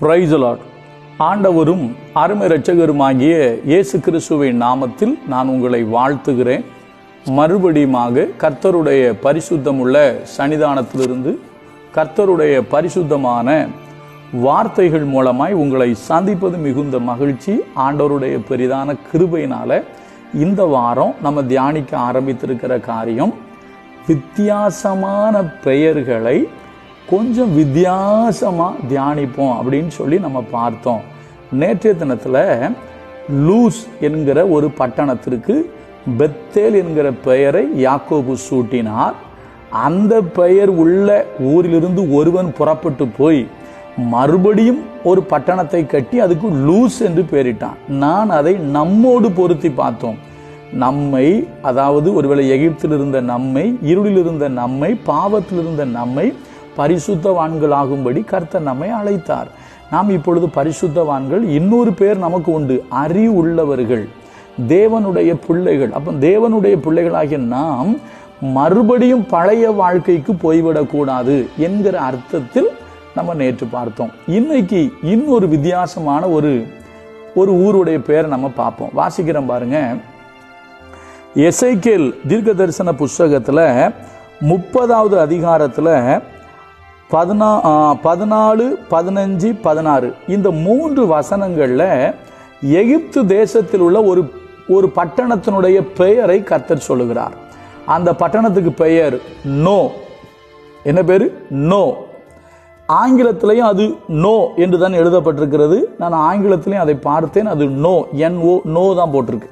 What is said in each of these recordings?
Praise the Lord. ஆண்டவரும் அருமை இரட்சகருமாகிய இயேசு கிறிஸ்துவின் நாமத்தில் நான் உங்களை வாழ்த்துகிறேன். மறுபடியுமாக கர்த்தருடைய பரிசுத்தமுள்ள சன்னிதானத்திலிருந்து கர்த்தருடைய பரிசுத்தமான வார்த்தைகள் மூலமாய் உங்களை சந்திப்பது மிகுந்த மகிழ்ச்சி. ஆண்டவருடைய பெரிதான கிருபையினால இந்த வாரம் நம்ம தியானிக்க ஆரம்பித்திருக்கிற காரியம், வித்தியாசமான பெயர்களை கொஞ்சம் வித்தியாசமாக தியானிப்போம் அப்படின்னு சொல்லி நம்ம பார்த்தோம். நேற்றைய தினத்தில் லூஸ் என்கிற ஒரு பட்டணத்திற்கு பெத்தேல் என்கிற பெயரை யாக்கோபு சூட்டினார். அந்த பெயர் உள்ள ஊரிலிருந்து ஒருவன் புறப்பட்டு போய் மறுபடியும் ஒரு பட்டணத்தை கட்டி அதுக்கு லூஸ் என்று பெயரிட்டான். நான் அதை நம்மோடு பொருத்தி பார்த்தோம். நம்மை, அதாவது ஒருவேளை எகிப்தில் இருந்த நம்மை, இருளில் இருந்த நம்மை, பாவத்தில் இருந்த நம்மை பரிசுத்தவான்களாகும்படி கர்த்தர் நம்மை அழைத்தார். நாம் இப்பொழுது பரிசுத்தவான்கள். இன்னொரு பேர் நமக்கு உண்டு, அறிவுள்ளவர்கள், தேவனுடைய பிள்ளைகள். அப்போ தேவனுடைய பிள்ளைகளாகிய நாம் மறுபடியும் பழைய வாழ்க்கைக்கு போய்விடக்கூடாது என்கிற அர்த்தத்தில் நம்ம நேற்று பார்த்தோம். இன்னைக்கு இன்னொரு வித்தியாசமான ஒரு ஊருடைய பேரை நம்ம பார்ப்போம். வாசிக்கிறோம் பாருங்க. எசேக்கியேல் தீர்க்க தரிசன புஸ்தகத்தில் 30வது அதிகாரத்தில் 14, 15, 16 இந்த 3 வசனங்களில் எகிப்து தேசத்தில் உள்ள ஒரு பட்டணத்தினுடைய பெயரை கர்த்தர் சொல்லுகிறார். அந்த பட்டணத்துக்கு பெயர் நோ. என்ன பேரு? நோ. ஆங்கிலத்திலையும் அது நோ என்று தான் எழுதப்பட்டிருக்கிறது. நான் ஆங்கிலத்திலையும் அதை பார்த்தேன். அது நோ, NO, நோ தான் போட்டிருக்கு.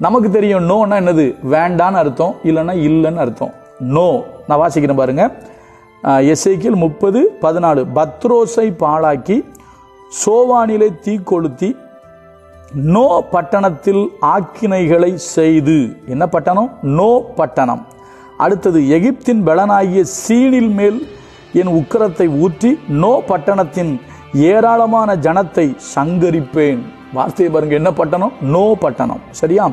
நமக்கு தெரியும் நோன்னா என்னது? வேண்டான்னு அர்த்தம், இல்லைன்னா இல்லைன்னு அர்த்தம். நோ. நான் வாசிக்கிறேன் பாருங்க. எசேக்கியேல் 30:14 பத்ரோஸை பாழாக்கி சோவானிலே தீ கொளுத்தி நோ பட்டணத்தில் ஆக்கினைகளை செய்து. என்ன பட்டணம்? நோ பட்டணம். அடுத்தது, எகிப்தின் பலனாகிய சீனில் மேல் என் உக்கிரத்தை ஊற்றி நோ பட்டணத்தின் ஏராளமான ஜனத்தை சங்கரிப்பேன். வார்த்தையை பாருங்க. என்ன பட்டணம்? நோ பட்டணம். சரியா?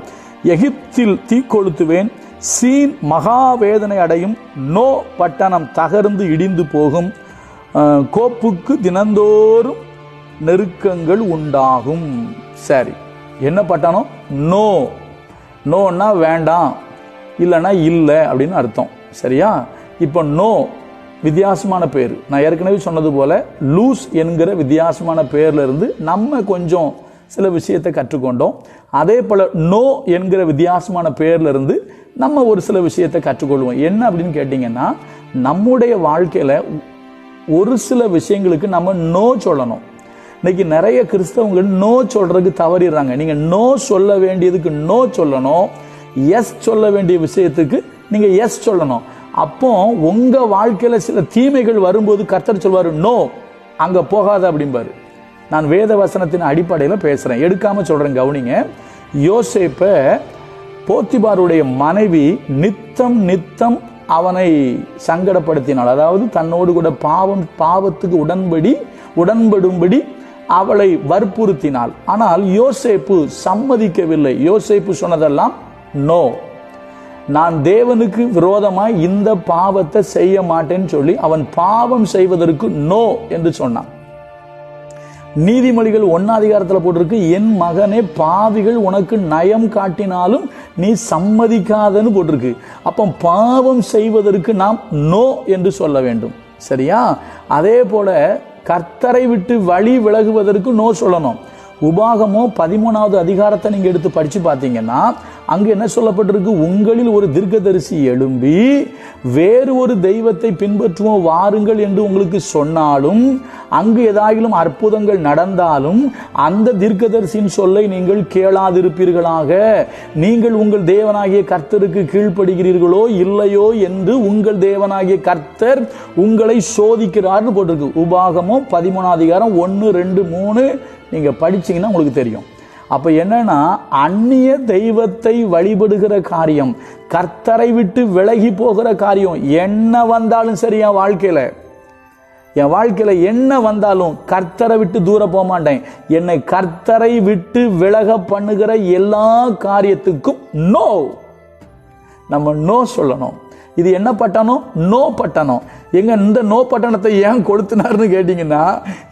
எகிப்தில் தீ கொளுத்துவேன், சீன் மகாவேதனை அடையும், நோ பட்டணம் தகர்ந்து இடிந்து போகும், கோப்புக்கு தினந்தோறும் நெருக்கங்கள் உண்டாகும். சரி, என்ன பட்டணம்? நோ. நோன்னா வேண்டாம், இல்லைன்னா இல்லை அப்படின்னு அர்த்தம். சரியா? இப்போ நோ வித்தியாசமான பேர். நான் ஏற்கனவே சொன்னது போல லூஸ் என்கிற வித்தியாசமான பேர்ல இருந்து நம்ம கொஞ்சம் சில விஷயத்தை கற்றுக்கொண்டோம். அதே போல நோ என்கிற வித்தியாசமான பேர்ல இருந்து நம்ம ஒரு சில விஷயத்தை கற்றுக்கொள்வோம். என்ன அப்படின்னு கேட்டீங்கன்னா, நம்முடைய வாழ்க்கையில ஒரு சில விஷயங்களுக்கு நம்ம நோ சொல்லணும். இன்னைக்கு நிறைய கிறிஸ்தவங்க நோ சொல்றதுக்கு தவறிடுறாங்க. நீங்க நோ சொல்ல வேண்டியதுக்கு நோ சொல்லணும், எஸ் சொல்ல வேண்டிய விஷயத்துக்கு நீங்க எஸ் சொல்லணும். அப்போ உங்க வாழ்க்கையில சில தீமைகள் வரும்போது கர்த்தர் சொல்வாரு, நோ, அங்க போகாத அப்படிம்பாரு. நான் வேத வசனத்தின் அடிப்படையில் பேசுறேன், எடுக்காம சொல்றேன், கவனிங்க. யோசேப்ப போத்திபாருடைய மனைவி நித்தம் அவனை சங்கடப்படுத்தினாள். அதாவது தன்னோடு கூட பாவத்துக்கு உடன்படும்படி அவளை வற்புறுத்தினாள். ஆனால் யோசேப்பு சம்மதிக்கவில்லை. யோசேப்பு சொன்னதெல்லாம் நோ, நான் தேவனுக்கு விரோதமாய் இந்த பாவத்தை செய்ய மாட்டேன்னு சொல்லி அவன் பாவம் செய்வதற்கு நோ என்று சொன்னான். நீதிமொழிகள் 1 அதிகாரத்தில் போட்டிருக்கு, என் மகனே, பாவிகள் உனக்கு நயம் காட்டினாலும் நீ சம்மதிக்காதன்னு போட்டிருக்கு. அப்போ பாவம் செய்வதற்கு நாம் நோ என்று சொல்ல வேண்டும். சரியா? அதே போல கர்த்தரை விட்டு வழி விலகுவதற்கு நோ சொல்லணும். உபாகமோ 13வது அதிகாரத்தை நீங்க எடுத்து படிச்சு பார்த்தீங்கன்னா, அங்கு என்ன சொல்லப்பட்டிருக்கு? உங்களில் ஒரு தீர்க்கதரிசி எழும்பி வேறு ஒரு தெய்வத்தை பின்பற்றுவோம் வாருங்கள் என்று உங்களுக்கு சொன்னாலும், அங்கு ஏதாயிலும் அற்புதங்கள் நடந்தாலும் அந்த தீர்க்கதரிசியின் சொல்லை நீங்கள் கேளாதிருப்பீர்களாக. நீங்கள் உங்கள் தேவனாகிய கர்த்தருக்கு கீழ்ப்படுகிறீர்களோ இல்லையோ என்று உங்கள் தேவனாகிய கர்த்தர் உங்களை சோதிக்கிறார்னு போட்டிருக்கு. உபாகமோ 13 அதிகாரம் 1, 2, 3 நீங்க படிச்சீங்கன்னா உங்களுக்கு தெரியும். அப்ப என்னன்னா, அந்நிய தெய்வத்தை வழிபடுகிற காரியம், கர்த்தரை விட்டு விலகி போகிற காரியம் என்ன வந்தாலும் சரி, என் வாழ்க்கையில என்ன வந்தாலும் கர்த்தரை விட்டு தூர போக மாட்டேன். என்னை கர்த்தரை விட்டு விலக பண்ணுகிற எல்லா காரியத்துக்கும் நோ. நம்ம நோ சொல்லணும். இது என்ன பட்டணம்? நோ பட்டணம். எங்க இந்த நோ பட்டணத்தை ஏன் கொளுத்தினார்னு கேட்டீங்கன்னா,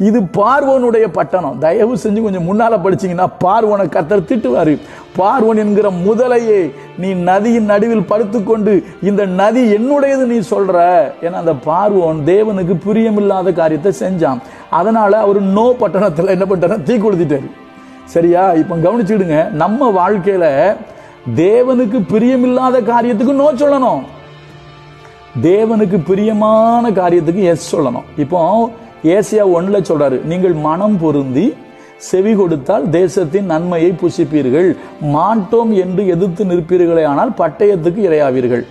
இது பார்வோனுடைய பட்டணம். தயவு செஞ்சு கொஞ்சம் முன்னால படிச்சீங்கன்னா பார்வோனை கர்த்தர் திட்டுவாரு. பார்வோன் என்கிற முதலையே, நீ நதியின் நடுவில் படுத்துக்கொண்டு இந்த நதி என்னுடையது நீ சொல்ற. ஏன்னா அந்த பார்வோன் தேவனுக்கு பிரியமில்லாத காரியத்தை செஞ்சான். அதனால அவர் நோ பட்டணத்துல என்ன பண்றாரு? தீ கொளுத்திட்டாரு. சரியா? இப்ப கவனிச்சுடுங்க, நம்ம வாழ்க்கையில தேவனுக்கு பிரியமில்லாத காரியத்துக்கு நோ சொல்லணும், தேவனுக்கு பிரியமான காரியத்துக்கு எஸ் சொல்லணும். இப்போ ஏசியா 1 சொல்றாரு, நீங்கள் மனம் பொருந்தி செவி கொடுத்தால் தேசத்தின் நன்மையை புசிப்பீர்கள், மாட்டோம் என்று எதிர்த்து நிற்பீர்களே ஆனால் பட்டயத்துக்கு இரையாவீர்கள்.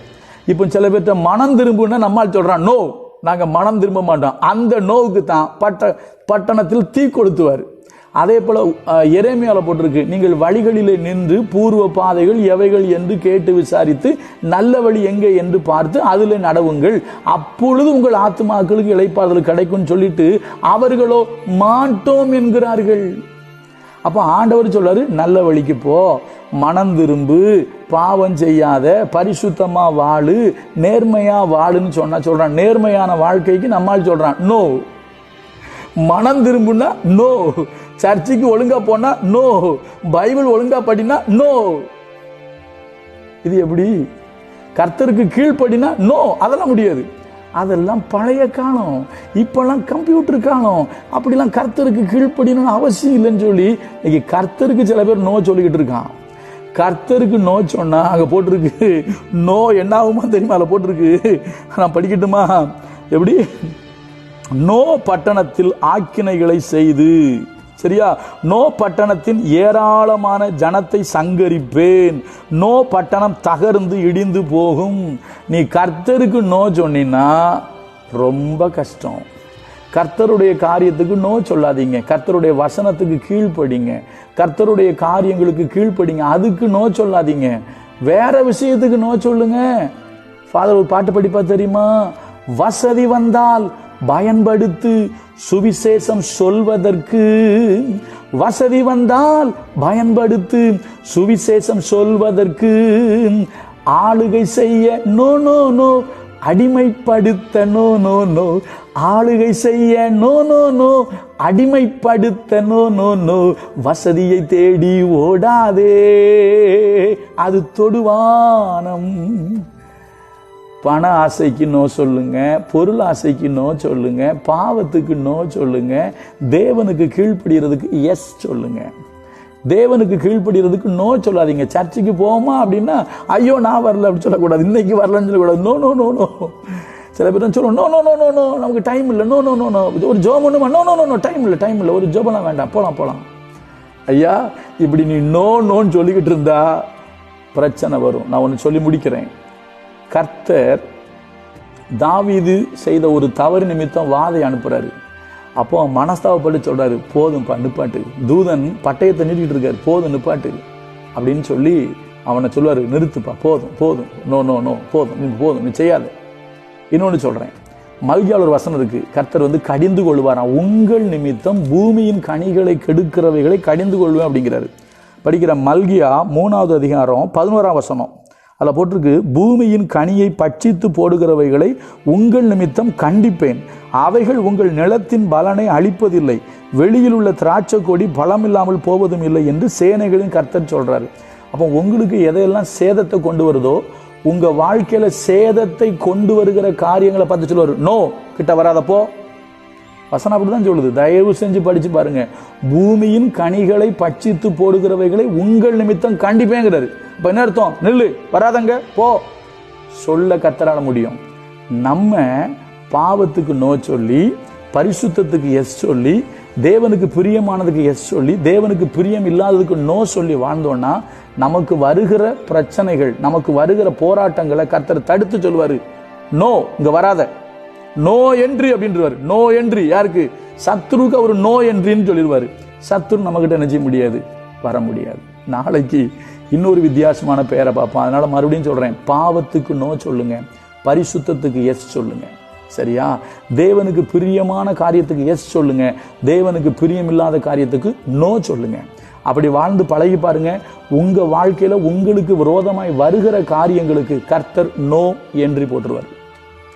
இப்போ சில பேர்ட்ட மனம் திரும்புன்னா நம்மால் சொல்றான், நோ, நாங்க மனம் திரும்ப மாட்டோம். அந்த நோவுக்கு தான் பட்டணத்தில் தீ கொளுத்துவார். அதே போல எரேமியால போட்டிருக்கு, நீங்கள் வழிகளிலே நின்று பூர்வ பாதைகள் எவைகள் என்று கேட்டு விசாரித்து நல்ல வழி எங்கே என்று பார்த்து அதில் நடவுங்கள், அப்பொழுது உங்கள் ஆத்துமாக்களுக்கு இளைப்பாறுதல் கிடைக்கும் சொல்லிட்டு அவர்களோ மாட்டோம் என்கிறார்கள். அப்ப ஆண்டவர் சொல்றாரு, நல்ல வழிக்கு போ, மனம் திரும்பு, பாவம் செய்யாத, பரிசுத்தமா வாழு, நேர்மையா வாழுன்னு சொல்றான். நேர்மையான வாழ்க்கைக்கு நம்மால் சொல்றான் நோ. மனம் திரும்புனா நோ, சர்ச்சுக்கு ஒழுங்கா போனா நோ, பைபிள் ஒழுங்கா படினா நோ. இது எப்படி? கர்த்தருக்கு கீழ்ப்படினா நோ, அதெல்லாம் முடியாது. அதெல்லாம் பழைய காலம், இப்பெல்லாம் கம்ப்யூட்டர் காலம். அப்படிலாம் கர்த்தருக்கு கீழ்ப்படினு அவசியம் இல்லைன்னு சொல்லி இன்னைக்கு கர்த்தருக்கு சில பேர் நோ சொல்லிக்கிட்டு இருக்கான். கர்த்தருக்கு நோ சொன்னா அங்க போட்டிருக்கு நோ என்ன ஆகுமா தெரியுமா? அதில் போட்டிருக்கு, நான் படிக்கட்டுமா? எப்படி? நோ பட்டணத்தில் ஆக்கினைகளை செய்து, சரியா, நோ பட்டணத்தின் ஏராளமான ஜனத்தை சங்கரிப்பேன், நோ பட்டணம் தகர்ந்து இடிந்து போகும். நீ கர்த்தருக்கு நோ சொன்னீன்னா ரொம்ப கஷ்டம். கர்த்தருடைய காரியத்துக்கு நோ சொல்லாதீங்க, கர்த்தருடைய வசனத்துக்கு கீழ்ப்படிங்க, கர்த்தருடைய காரியங்களுக்கு கீழ்ப்படிங்க, அதுக்கு நோ சொல்லாதீங்க. வேற விஷயத்துக்கு நோ சொல்லுங்க. ஃபாதர் ஒரு பாட்டு படிப்பா தெரியுமா? வசதி வந்தால் பயன்படுத்து சுவிசேஷம் சொல்வதற்கு, வசதி வந்தால் பயன்படுத்து சுவிசேஷம் சொல்வதற்கு, ஆளுகை செய்ய நோ நோ நோ, அடிமைப்படுத்த நோ நோ நோ, ஆளுகை செய்ய நோ நோ நோ, அடிமைப்படுத்த நோ நோ நோ, வசதியை தேடி ஓடாதே, அது தொடுவானம். பண ஆசைக்கு நோ சொல்லுங்க, பொருள் ஆசைக்கு நோ சொல்லுங்க, பாவத்துக்கு நோ சொல்லுங்க, தேவனுக்கு கீழ்ப்படுகிறதுக்கு எஸ் சொல்லுங்க. தேவனுக்கு கீழ்ப்படுகிறதுக்கு நோ சொல்லாதீங்க. சர்ச்சுக்கு போமா அப்படின்னா ஐயோ நான் வரல அப்படி சொல்லக்கூடாது, இன்னைக்கு வரலன்னு சொல்லக்கூடாது. No no no no. சில பேர் சொல்லுவோம், no no no no no, நமக்கு டைம் இல்லை, நோ நோ நோ நோ, ஒரு ஜோம் ஒண்ணுமா, no no no no, time இல்லை, டைம் இல்லை, ஒரு ஜோபெல்லாம் வேண்டாம், போலாம் போலாம். ஐயா, இப்படி நீ நோ நோன்னு சொல்லிக்கிட்டு இருந்தா பிரச்சனை வரும். நான் ஒன்று சொல்லி முடிக்கிறேன். கர்த்தர் தாவீது செய்த ஒரு தவறு நிமித்தம் வாதை அனுப்புறாரு. அப்போ மனஸ்தாபப்பட்டு சொல்றாரு, போதும் நிப்பாட்டு, தூதன் பட்டயத்தை நீட்டிட்டு இருக்காரு, போதும் நிப்பாட்டு அப்படின்னு சொல்லி அவனை சொல்லுவாரு, நிறுத்துப்பா, போதும் போதும், நோ நோ நோ, போதும், நீ போதும், நீ செய்யாத. இன்னொன்று சொல்றேன், மல்கியால ஒரு வசனம் இருக்கு, கர்த்தர் கடிந்து கொள்வாராம், உங்கள் நிமித்தம் பூமியின் கனிகளை கெடுக்கிறவைகளை கடிந்து கொள்வேன் அப்படிங்கிறாரு. படிக்கிற மல்கியா 3வது அதிகாரம் 11ஆம் வசனம், அதில் போட்டிருக்கு, பூமியின் கனியை பட்சித்து போடுகிறவைகளை உங்கள் நிமித்தம் கண்டிப்பேன், அவைகள் உங்கள் நிலத்தின் பலனை அளிப்பதில்லை, வெளியில் உள்ள திராட்சை கொடி பலமில்லாமல் போவதும் இல்லை என்று சேனைகளின் கர்த்தர் சொல்றாரு. அப்போ உங்களுக்கு எதையெல்லாம் சேதத்தை கொண்டு வருதோ, உங்க வாழ்க்கையில சேதத்தை கொண்டு வருகிற காரியங்களை பார்த்து சொல்லுவாரு, நோ, கிட்ட வராதப்போ. வசனம் அப்படிதான் சொல்லுது, தயவு செஞ்சு படிச்சு பாருங்க. பூமியின் கனிகளை பட்சித்து போடுகிறவைகளை உங்கள் நிமித்தம் கண்டிப்பேங்கிறாரு. இப்ப என்ன அர்த்தம்? நில்லு, வராதங்க, போ. சொல்ல கர்த்தரால முடியும். நம்ம பாவத்துக்கு நோ சொல்லி, பரிசுத்தத்துக்கு எஸ் சொல்லி, தேவனுக்கு பிரியமானதுக்கு எஸ் சொல்லி, தேவனுக்கு பிரியம் இல்லாததுக்கு நோ சொல்லி வாழ்ந்தோம்னா நமக்கு வருகிற பிரச்சனைகள், நமக்கு வருகிற போராட்டங்களை கர்த்தர் தடுத்து சொல்லுவாரு, நோ, இங்க வராத, நோ என்ட்ரி அப்படின்றாரு. நோ என்ட்ரி யாருக்கு? சத்ருக்கு அவர் நோ என்ட்ரின்னு சொல்லிடுவாரு. சத்ரு நம்ம கிட்ட நினைச்ச முடியாது, வர முடியாது. நாளைக்கு இன்னொரு வித்தியாசமான பெயரை பார்ப்போம். அதனால மறுபடியும் சொல்றேன், பாவத்துக்கு நோ சொல்லுங்க, பரிசுத்தத்துக்கு எஸ் சொல்லுங்க. சரியா? தேவனுக்கு பிரியமான காரியத்துக்கு எஸ் சொல்லுங்க, தேவனுக்கு பிரியம் இல்லாத காரியத்துக்கு நோ சொல்லுங்க. அப்படி வாழ்ந்து பழகி பாருங்க, உங்க வாழ்க்கையில உங்களுக்கு விரோதமாய் வருகிற காரியங்களுக்கு கர்த்தர் நோ என்று போட்டுருவார்.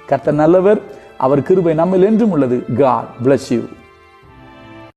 கர்த்தர் நல்லவர், அவர் கிருபை நம்மில் என்றும் உள்ளது. God bless you.